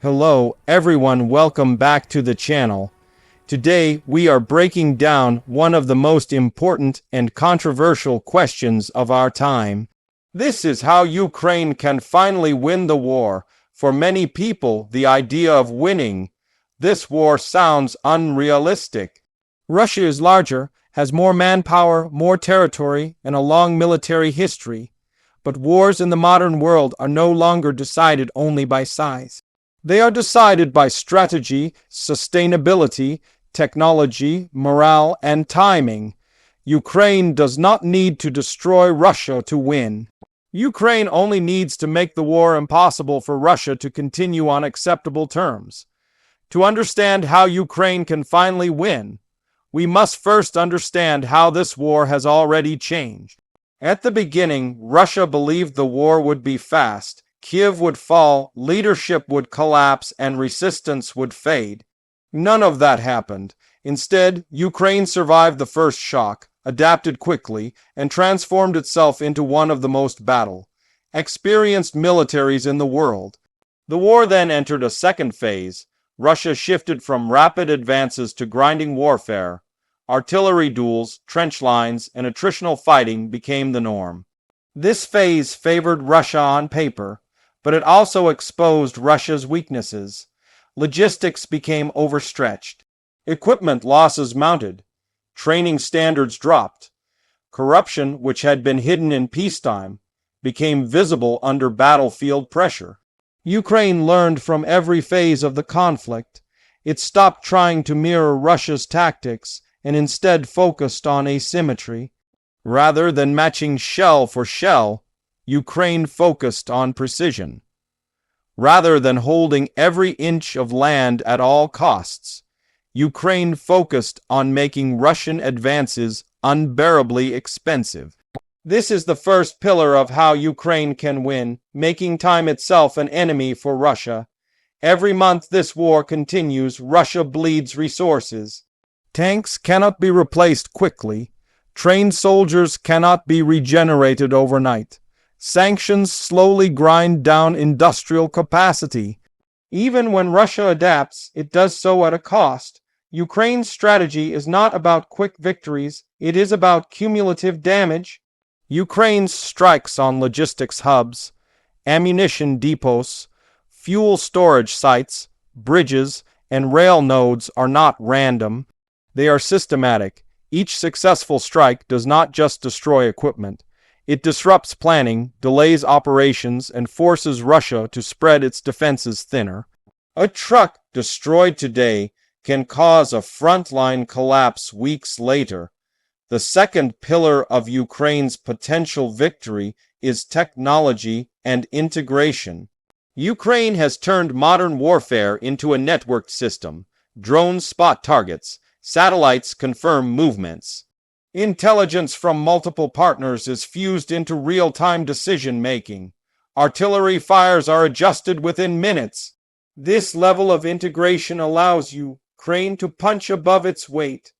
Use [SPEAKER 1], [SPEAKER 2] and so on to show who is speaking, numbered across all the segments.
[SPEAKER 1] Hello everyone, welcome back to the channel. Today we are breaking down one of the most important and controversial questions of our time. This is how Ukraine can finally win the war. For many people, the idea of winning this war sounds unrealistic. Russia is larger, has more manpower, more territory, and a long military history. But wars in the modern world are no longer decided only by size. They are decided by strategy, sustainability, technology, morale, and timing. Ukraine does not need to destroy Russia to win. Ukraine only needs to make the war impossible for Russia to continue on acceptable terms. To understand how Ukraine can finally win, we must first understand how this war has already changed. At the beginning, Russia believed the war would be fast. Kiev would fall, leadership would collapse, and resistance would fade. None of that happened. Instead, Ukraine survived the first shock, adapted quickly, and transformed itself into one of the most experienced militaries in the world. The war then entered a second phase. Russia shifted from rapid advances to grinding warfare. Artillery duels, trench lines, and attritional fighting became the norm. This phase favored Russia on paper, but it also exposed Russia's weaknesses. Logistics became overstretched. Equipment losses mounted. Training standards dropped. Corruption, which had been hidden in peacetime, became visible under battlefield pressure. Ukraine learned from every phase of the conflict. It stopped trying to mirror Russia's tactics and instead focused on asymmetry. Rather than matching shell for shell, Ukraine focused on precision. Rather than holding every inch of land at all costs, Ukraine focused on making Russian advances unbearably expensive. This is the first pillar of how Ukraine can win, making time itself an enemy for Russia. Every month this war continues, Russia bleeds resources. Tanks cannot be replaced quickly. Trained soldiers cannot be regenerated overnight. Sanctions slowly grind down industrial capacity. Even when Russia adapts, it does so at a cost. Ukraine's strategy is not about quick victories, it is about cumulative damage. Ukraine strikes on logistics hubs, ammunition depots, fuel storage sites, bridges, and rail nodes are not random. They are systematic. Each successful strike does not just destroy equipment. It disrupts planning, delays operations, and forces Russia to spread its defenses thinner. A truck destroyed today can cause a frontline collapse weeks later. The second pillar of Ukraine's potential victory is technology and integration. Ukraine has turned modern warfare into a networked system. Drones spot targets. Satellites confirm movements. Intelligence from multiple partners is fused into real-time decision-making. Artillery fires are adjusted within minutes. This level of integration allows Ukraine to punch above its weight.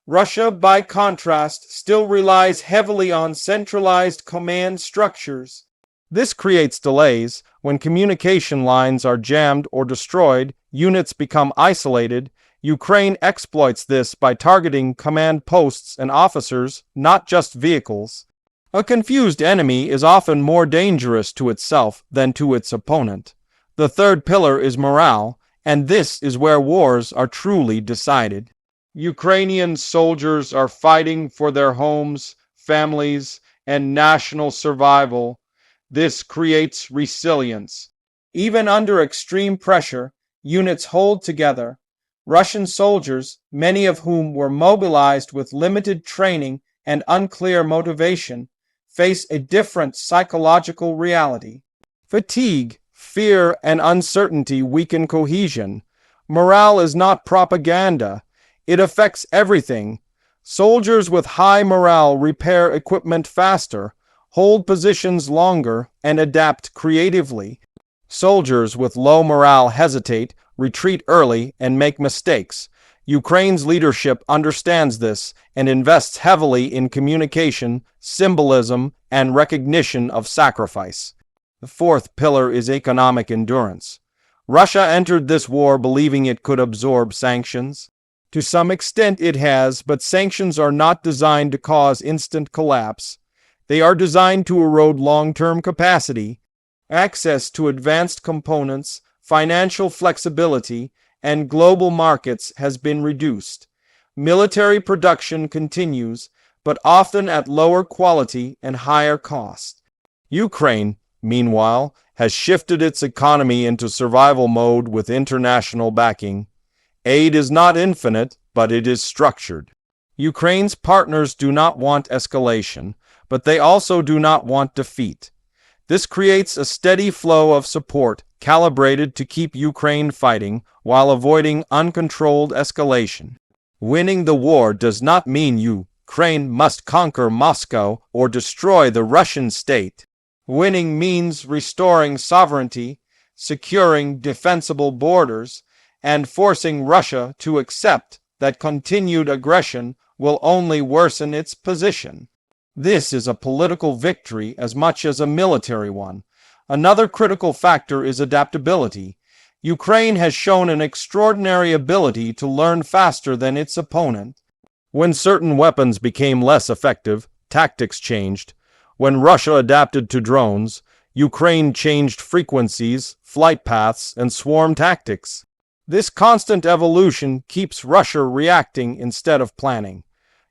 [SPEAKER 1] Russia, by contrast, still relies heavily on centralized command structures. This creates delays. When communication lines are jammed or destroyed, units become isolated. Ukraine exploits this by targeting command posts and officers, not just vehicles. A confused enemy is often more dangerous to itself than to its opponent. The third pillar is morale, and this is where wars are truly decided. Ukrainian soldiers are fighting for their homes, families, and national survival. This creates resilience. Even under extreme pressure, units hold together. Russian soldiers, many of whom were mobilized with limited training and unclear motivation, face a different psychological reality. Fatigue, fear, and uncertainty weaken cohesion. Morale is not propaganda. It affects everything. Soldiers with high morale repair equipment faster, hold positions longer, and adapt creatively. Soldiers with low morale hesitate, retreat early, and make mistakes. Ukraine's leadership understands this and invests heavily in communication, symbolism, and recognition of sacrifice. The fourth pillar is economic endurance. Russia entered this war believing it could absorb sanctions. To some extent it has, but sanctions are not designed to cause instant collapse. They are designed to erode long-term capacity, access to advanced components, financial flexibility, and global markets has been reduced. Military production continues, but often at lower quality and higher cost. Ukraine, meanwhile, has shifted its economy into survival mode with international backing. Aid is not infinite, but it is structured. Ukraine's partners do not want escalation, but they also do not want defeat. This creates a steady flow of support calibrated to keep Ukraine fighting while avoiding uncontrolled escalation. Winning the war does not mean Ukraine must conquer Moscow or destroy the Russian state. Winning means restoring sovereignty, securing defensible borders, and forcing Russia to accept that continued aggression will only worsen its position. This is a political victory as much as a military one. Another critical factor is adaptability. Ukraine has shown an extraordinary ability to learn faster than its opponent. When certain weapons became less effective, tactics changed. When Russia adapted to drones, Ukraine changed frequencies, flight paths, and swarm tactics. This constant evolution keeps Russia reacting instead of planning.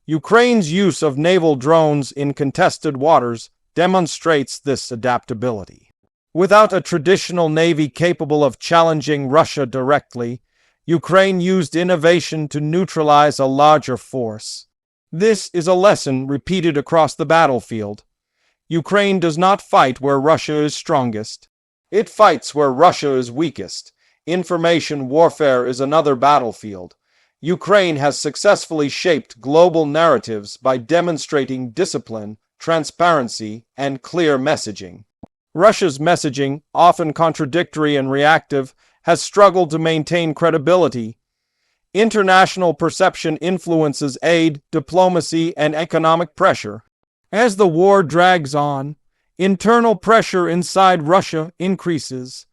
[SPEAKER 1] Ukraine's use of naval drones in contested waters demonstrates this adaptability. Without a traditional navy capable of challenging Russia directly, Ukraine used innovation to neutralize a larger force. This is a lesson repeated across the battlefield. Ukraine does not fight where Russia is strongest. It fights where Russia is weakest. Information warfare is another battlefield. Ukraine has successfully shaped global narratives by demonstrating discipline, transparency, and clear messaging. Russia's messaging, often contradictory and reactive, has struggled to maintain credibility. International perception influences aid, diplomacy, and economic pressure. As the war drags on, internal pressure inside Russia increases.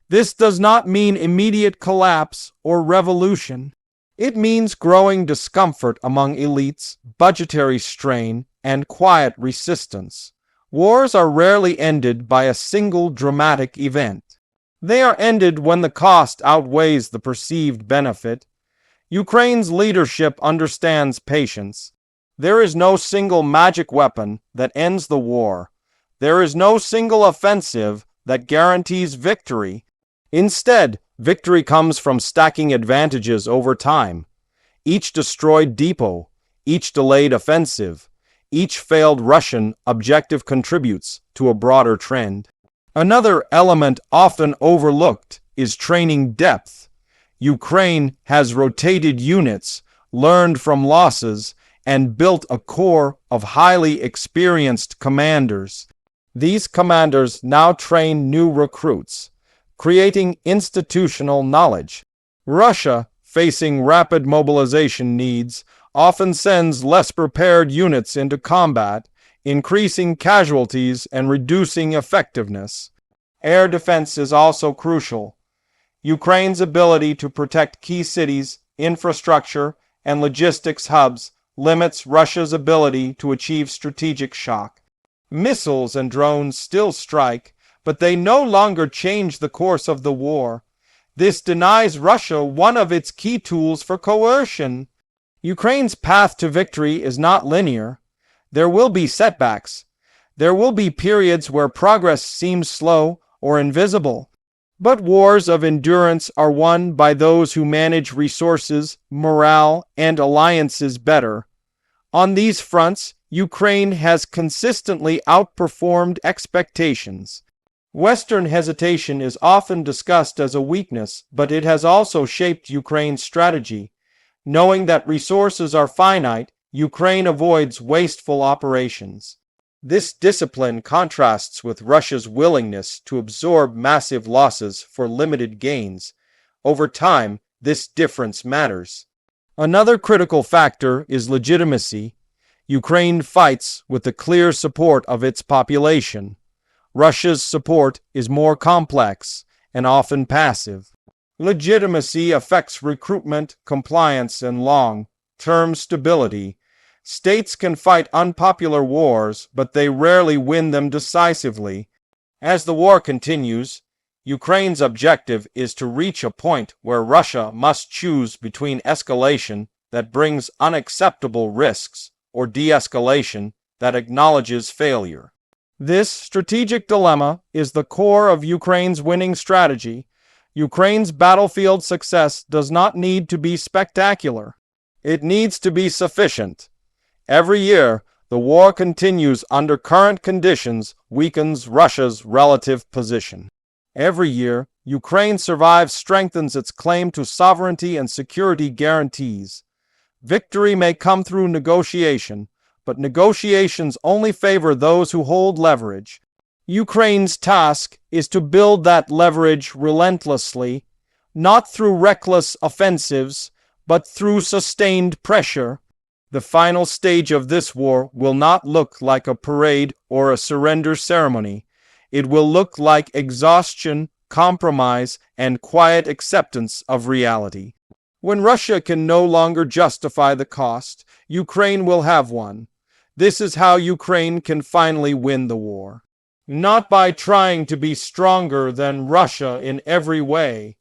[SPEAKER 1] This does not mean immediate collapse or revolution. It means growing discomfort among elites, budgetary strain, and quiet resistance. Wars are rarely ended by a single dramatic event. They are ended when the cost outweighs the perceived benefit. Ukraine's leadership understands patience. There is no single magic weapon that ends the war. There is no single offensive that guarantees victory. Instead, victory comes from stacking advantages over time. Each destroyed depot, each delayed offensive, each failed Russian objective contributes to a broader trend. Another element often overlooked is training depth. Ukraine has rotated units, learned from losses, and built a core of highly experienced commanders. These commanders now train new recruits, creating institutional knowledge. Russia, facing rapid mobilization needs, often sends less prepared units into combat, increasing casualties and reducing effectiveness. Air defense is also crucial. Ukraine's ability to protect key cities, infrastructure, and logistics hubs limits Russia's ability to achieve strategic shock. Missiles and drones still strike, but they no longer change the course of the war. This denies Russia one of its key tools for coercion. Ukraine's path to victory is not linear. There will be setbacks. There will be periods where progress seems slow or invisible. But wars of endurance are won by those who manage resources, morale, and alliances better. On these fronts, Ukraine has consistently outperformed expectations. Western hesitation is often discussed as a weakness, but it has also shaped Ukraine's strategy. Knowing that resources are finite, Ukraine avoids wasteful operations. This discipline contrasts with Russia's willingness to absorb massive losses for limited gains. Over time, this difference matters. Another critical factor is legitimacy. Ukraine fights with the clear support of its population. Russia's support is more complex and often passive. Legitimacy affects recruitment, compliance, and long-term stability. States can fight unpopular wars, but they rarely win them decisively. As the war continues, Ukraine's objective is to reach a point where Russia must choose between escalation that brings unacceptable risks or de-escalation that acknowledges failure. This strategic dilemma is the core of Ukraine's winning strategy. Ukraine's battlefield success does not need to be spectacular. It needs to be sufficient. Every year, the war continues under current conditions weakens Russia's relative position. Every year, Ukraine survives strengthens its claim to sovereignty and security guarantees. Victory may come through negotiation, but negotiations only favor those who hold leverage. Ukraine's task is to build that leverage relentlessly, not through reckless offensives, but through sustained pressure. The final stage of this war will not look like a parade or a surrender ceremony. It will look like exhaustion, compromise, and quiet acceptance of reality. When Russia can no longer justify the cost, Ukraine will have won. This is how Ukraine can finally win the war. Not by trying to be stronger than Russia in every way,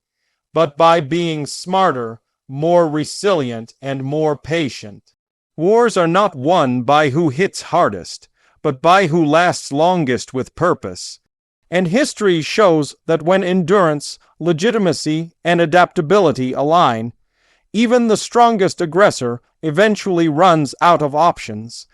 [SPEAKER 1] but by being smarter, more resilient, and more patient. Wars are not won by who hits hardest, but by who lasts longest with purpose. And history shows that when endurance, legitimacy, and adaptability align, even the strongest aggressor eventually runs out of options.